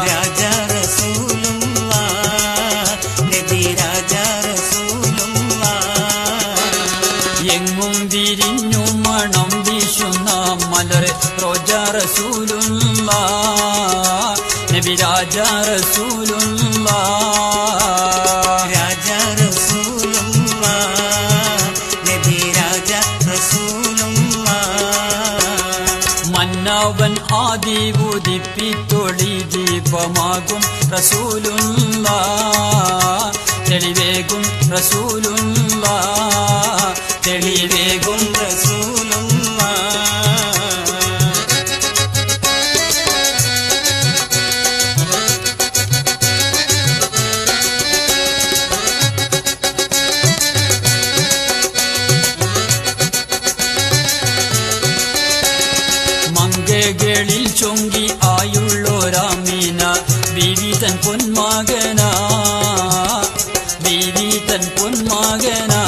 രാജാ റസൂലുള്ളാഹ് നബി രാജാ റസൂലുള്ളാഹ് എങ്ങും വിരിഞ്ഞു മണം വീശുന്ന മലർ റോജാ റസൂലുള്ളാഹ് നബി രാജാ റസൂലുള്ളാഹ് രാജാ റസൂലുള്ളാഹ് നബി രാജാ റസൂലുള്ളാഹ് മന്നവൻ ആദി ഉദിപ്പിത്തൊളി ദീപമാകും റസൂലുള്ളാഹ് തെളിവേകും റസൂലുള്ളാഹ് തെളിവേകും റസൂലുള്ളാഹ് മങ്കകളിൽ ചൊങ്കി ആയുള്ളോരാമീന ബീവി തൻ പൊന്മകനാ ബീവി തൻ പൊന്മകനാ